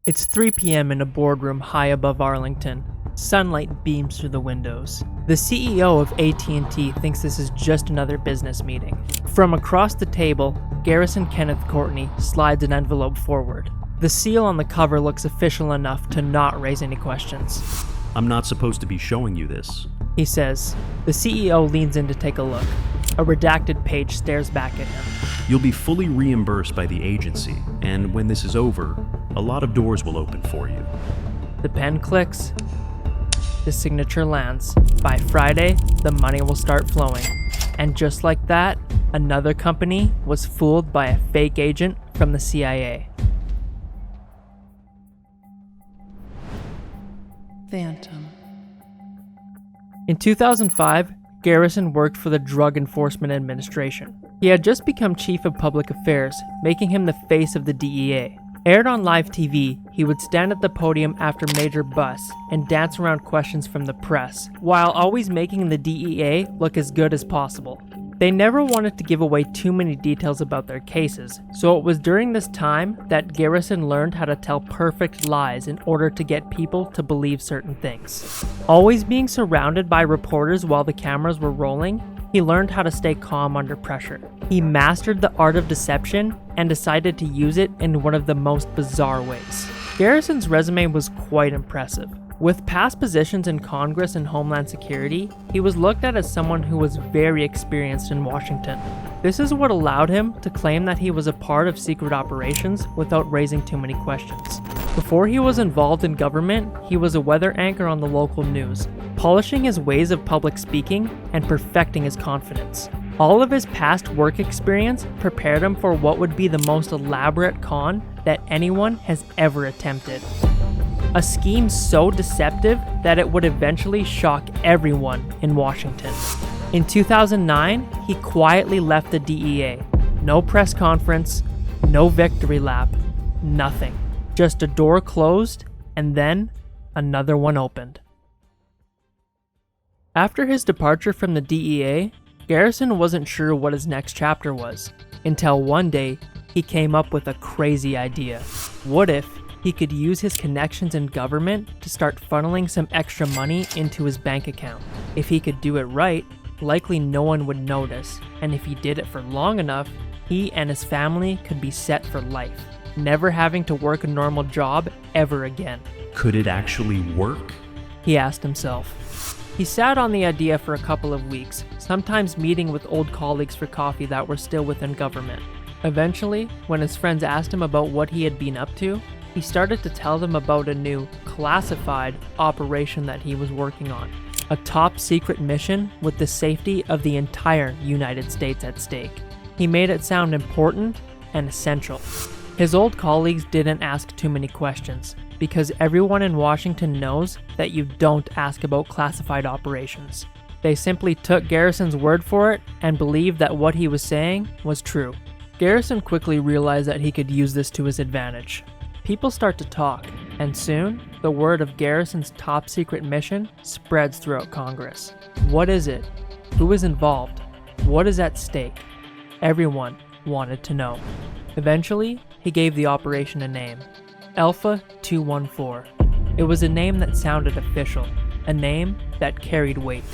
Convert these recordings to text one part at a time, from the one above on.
It's 3 p.m. in a boardroom high above Arlington. Sunlight beams through the windows. The CEO of AT&T thinks this is just another business meeting. From across the table, Garrison Courtney slides an envelope forward. The seal on the cover looks official enough to not raise any questions. I'm not supposed to be showing you this, he says. The CEO leans in to take a look. A redacted page stares back at him. You'll be fully reimbursed by the agency, and when this is over, a lot of doors will open for you. The pen clicks. The signature lands. By Friday, the money will start flowing. And just like that, another company was fooled by a fake agent from the CIA. Phantom. In 2005, Garrison worked for the Drug Enforcement Administration. He had just become Chief of Public Affairs, making him the face of the DEA. Aired on live TV, he would stand at the podium after major busts and dance around questions from the press, while always making the DEA look as good as possible. They never wanted to give away too many details about their cases, so it was during this time that Garrison learned how to tell perfect lies in order to get people to believe certain things. Always being surrounded by reporters while the cameras were rolling, he learned how to stay calm under pressure. He mastered the art of deception and decided to use it in one of the most bizarre ways. Garrison's resume was quite impressive. With past positions in Congress and Homeland Security, he was looked at as someone who was very experienced in Washington. This is what allowed him to claim that he was a part of secret operations without raising too many questions. Before he was involved in government, he was a weather anchor on the local news, polishing his ways of public speaking and perfecting his confidence. All of his past work experience prepared him for what would be the most elaborate con that anyone has ever attempted. A scheme so deceptive that it would eventually shock everyone in Washington. In 2009, he quietly left the DEA. No press conference, no victory lap, nothing. Just a door closed, and then another one opened. After his departure from the DEA, Garrison wasn't sure what his next chapter was, until one day he came up with a crazy idea. What if he could use his connections in government to start funneling some extra money into his bank account? If he could do it right, likely no one would notice, and if he did it for long enough, he and his family could be set for life, never having to work a normal job ever again. Could it actually work? He asked himself. He sat on the idea for a couple of weeks, sometimes meeting with old colleagues for coffee that were still within government. Eventually, when his friends asked him about what he had been up to, he started to tell them about a new, classified operation that he was working on. A top secret mission with the safety of the entire United States at stake. He made it sound important and essential. His old colleagues didn't ask too many questions, because everyone in Washington knows that you don't ask about classified operations. They simply took Garrison's word for it and believed that what he was saying was true. Garrison quickly realized that he could use this to his advantage. People start to talk, and soon, the word of Garrison's top secret mission spreads throughout Congress. What is it? Who is involved? What is at stake? Everyone wanted to know. Eventually, he gave the operation a name, Alpha 214. It was a name that sounded official, a name that carried weight.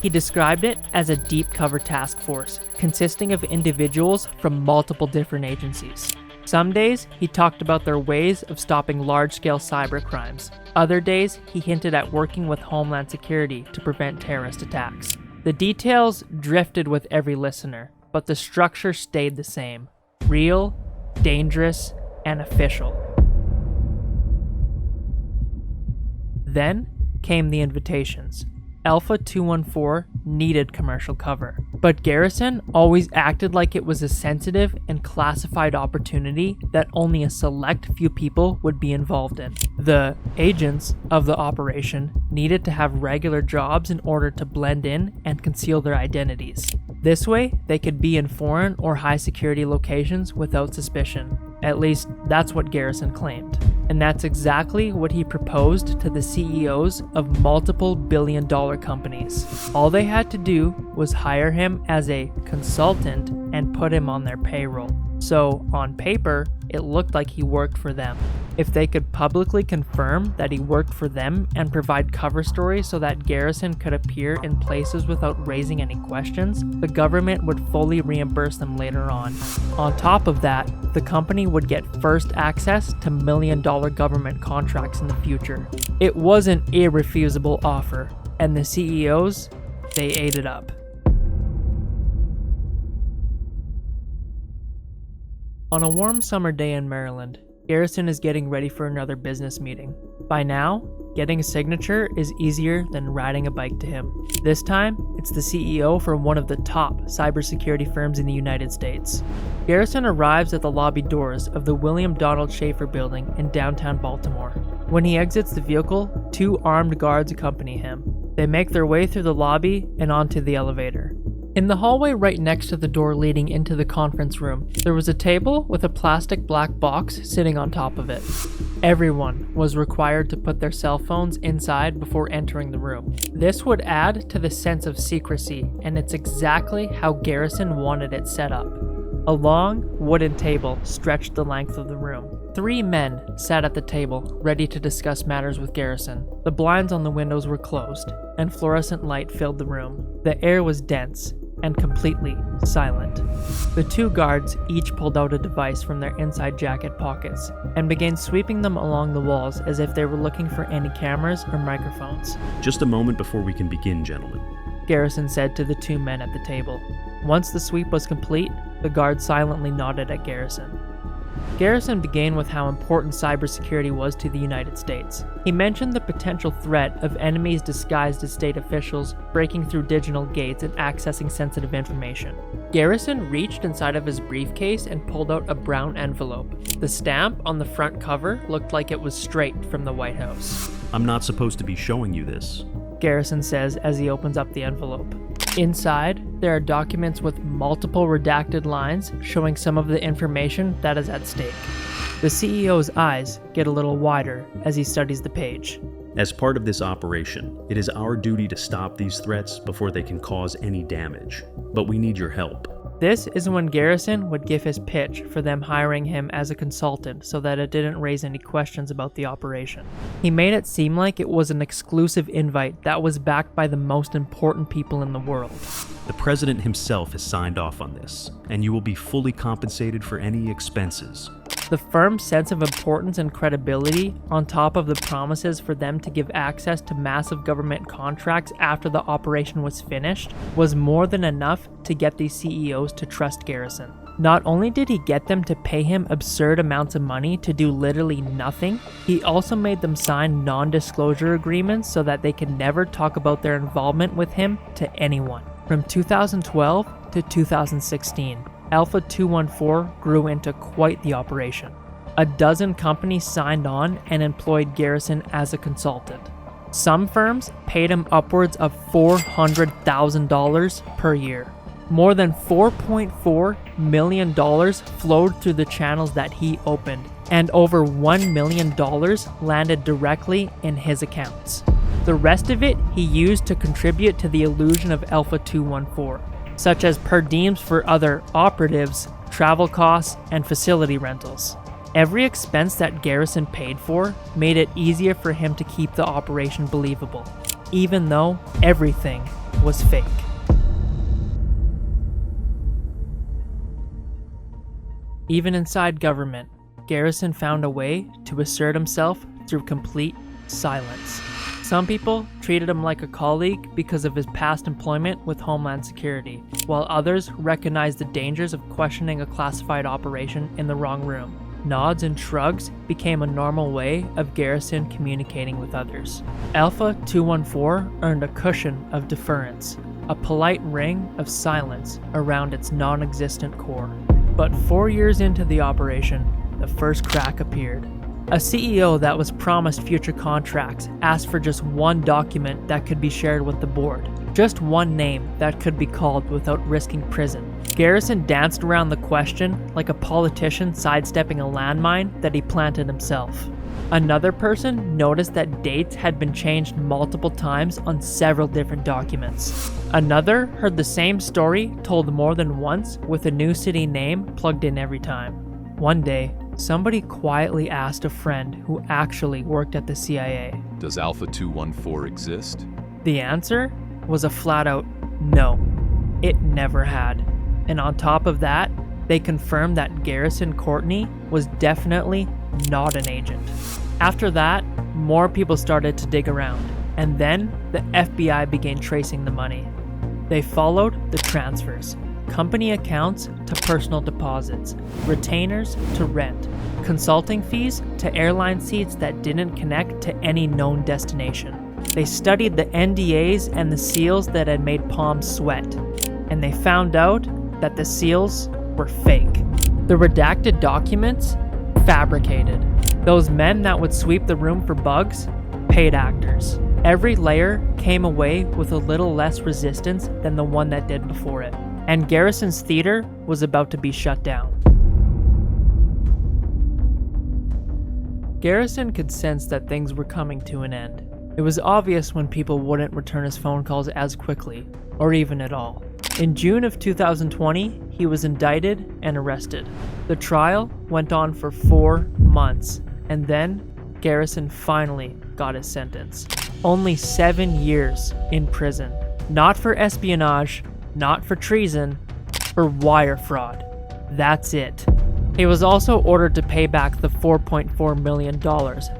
He described it as a deep cover task force, consisting of individuals from multiple different agencies. Some days, he talked about their ways of stopping large-scale cyber crimes. Other days, he hinted at working with Homeland Security to prevent terrorist attacks. The details drifted with every listener, but the structure stayed the same. Real, dangerous, and official. Then came the invitations. Alpha 214 needed commercial cover, but Garrison always acted like it was a sensitive and classified opportunity that only a select few people would be involved in. The agents of the operation needed to have regular jobs in order to blend in and conceal their identities. This way, they could be in foreign or high security locations without suspicion. At least, that's what Garrison claimed. And that's exactly what he proposed to the CEOs of multiple billion-dollar companies. All they had to do was hire him as a consultant and put him on their payroll. So, on paper, it looked like he worked for them. If they could publicly confirm that he worked for them and provide cover stories so that Garrison could appear in places without raising any questions, the government would fully reimburse them later on. On top of that, the company would get first access to million-dollar government contracts in the future. It was an irrefusable offer, and the CEOs, they ate it up. On a warm summer day in Maryland, Garrison is getting ready for another business meeting. By now, getting a signature is easier than riding a bike to him. This time, it's the CEO for one of the top cybersecurity firms in the United States. Garrison arrives at the lobby doors of the William Donald Schaefer building in downtown Baltimore. When he exits the vehicle, 2 armed guards accompany him. They make their way through the lobby and onto the elevator. In the hallway right next to the door leading into the conference room, there was a table with a plastic black box sitting on top of it. Everyone was required to put their cell phones inside before entering the room. This would add to the sense of secrecy, and it's exactly how Garrison wanted it set up. A long, wooden table stretched the length of the room. 3 men sat at the table, ready to discuss matters with Garrison. The blinds on the windows were closed, and fluorescent light filled the room. The air was dense and completely silent. The 2 guards each pulled out a device from their inside jacket pockets and began sweeping them along the walls as if they were looking for any cameras or microphones. Just a moment before we can begin, gentlemen. Garrison said to the 2 men at the table. Once the sweep was complete, the guard silently nodded at Garrison. Garrison began with how important cybersecurity was to the United States. He mentioned the potential threat of enemies disguised as state officials breaking through digital gates and accessing sensitive information. Garrison reached inside of his briefcase and pulled out a brown envelope. The stamp on the front cover looked like it was straight from the White House. I'm not supposed to be showing you this, Garrison says as he opens up the envelope. Inside, there are documents with multiple redacted lines showing some of the information that is at stake. The CEO's eyes get a little wider as he studies the page. As part of this operation, it is our duty to stop these threats before they can cause any damage. But we need your help. This is when Garrison would give his pitch for them hiring him as a consultant so that it didn't raise any questions about the operation. He made it seem like it was an exclusive invite that was backed by the most important people in the world. The president himself has signed off on this, and you will be fully compensated for any expenses. The firm's sense of importance and credibility, on top of the promises for them to give access to massive government contracts after the operation was finished, was more than enough to get these CEOs to trust Garrison. Not only did he get them to pay him absurd amounts of money to do literally nothing, he also made them sign non-disclosure agreements so that they could never talk about their involvement with him to anyone. From 2012 to 2016, Alpha 214 grew into quite the operation. A dozen companies signed on and employed Garrison as a consultant. Some firms paid him upwards of $400,000 per year. More than $4.4 million flowed through the channels that he opened, and over $1 million landed directly in his accounts. The rest of it he used to contribute to the illusion of Alpha 214. Such as per diems for other operatives, travel costs, and facility rentals. Every expense that Garrison paid for made it easier for him to keep the operation believable, even though everything was fake. Even inside government, Garrison found a way to assert himself through complete silence. Some people treated him like a colleague because of his past employment with Homeland Security, while others recognized the dangers of questioning a classified operation in the wrong room. Nods and shrugs became a normal way of Garrison communicating with others. Alpha 214 earned a cushion of deference, a polite ring of silence around its non-existent core. But 4 years into the operation, the first crack appeared. A CEO that was promised future contracts asked for just one document that could be shared with the board. Just one name that could be called without risking prison. Garrison danced around the question like a politician sidestepping a landmine that he planted himself. Another person noticed that dates had been changed multiple times on several different documents. Another heard the same story told more than once with a new city name plugged in every time. One day, somebody quietly asked a friend who actually worked at the CIA. Does Alpha 214 exist? The answer was a flat-out no. It never had. And on top of that, they confirmed that Garrison Courtney was definitely not an agent. After that, more people started to dig around, and then the FBI began tracing the money. They followed the transfers, company accounts to personal deposits, retainers to rent, consulting fees to airline seats that didn't connect to any known destination. They studied the NDAs and the seals that had made palms sweat, and they found out that the seals were fake. The redacted documents, fabricated. Those men that would sweep the room for bugs, paid actors. Every layer came away with a little less resistance than the one that did before it. And Garrison's theater was about to be shut down. Garrison could sense that things were coming to an end. It was obvious when people wouldn't return his phone calls as quickly, or even at all. In June of 2020, he was indicted and arrested. The trial went on for 4 months, and then Garrison finally got his sentence. Only 7 years in prison. Not for espionage, not for treason, for wire fraud. That's it. He was also ordered to pay back the $4.4 million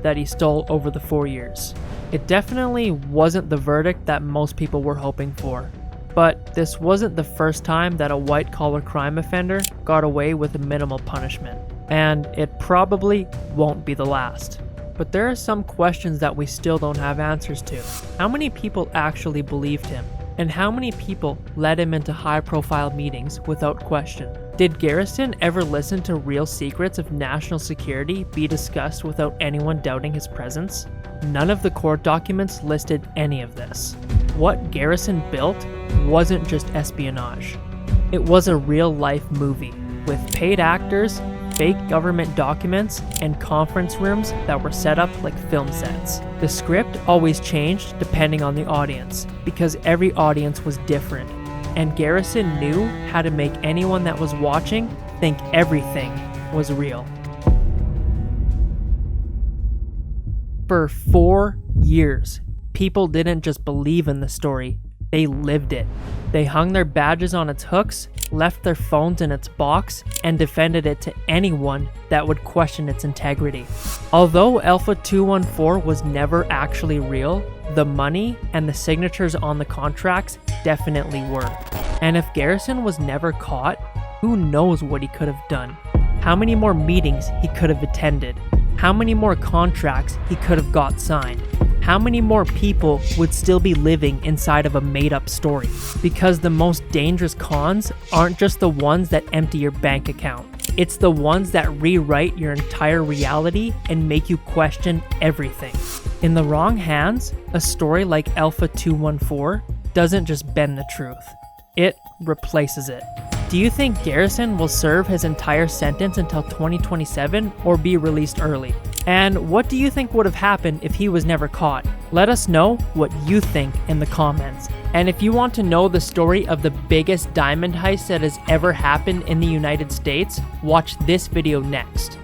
that he stole over the 4 years. It definitely wasn't the verdict that most people were hoping for. But this wasn't the first time that a white-collar crime offender got away with a minimal punishment. And it probably won't be the last. But there are some questions that we still don't have answers to. How many people actually believed him? And how many people led him into high-profile meetings without question? Did Garrison ever listen to real secrets of national security be discussed without anyone doubting his presence? None of the court documents listed any of this. What Garrison built wasn't just espionage. It was a real-life movie with paid actors, fake government documents, and conference rooms that were set up like film sets. The script always changed depending on the audience, because every audience was different, and Garrison knew how to make anyone that was watching think everything was real. For 4 years, people didn't just believe in the story, they lived it. They hung their badges on its hooks, left their phones in its box, and defended it to anyone that would question its integrity. Although Alpha 214 was never actually real, the money and the signatures on the contracts definitely were. And if Garrison was never caught, who knows what he could have done? How many more meetings he could have attended? How many more contracts he could have got signed? How many more people would still be living inside of a made-up story? Because the most dangerous cons aren't just the ones that empty your bank account. It's the ones that rewrite your entire reality and make you question everything. In the wrong hands, a story like Alpha 214 doesn't just bend the truth. It replaces it. Do you think Garrison will serve his entire sentence until 2027 or be released early? And what do you think would have happened if he was never caught? Let us know what you think in the comments. And if you want to know the story of the biggest diamond heist that has ever happened in the United States, watch this video next.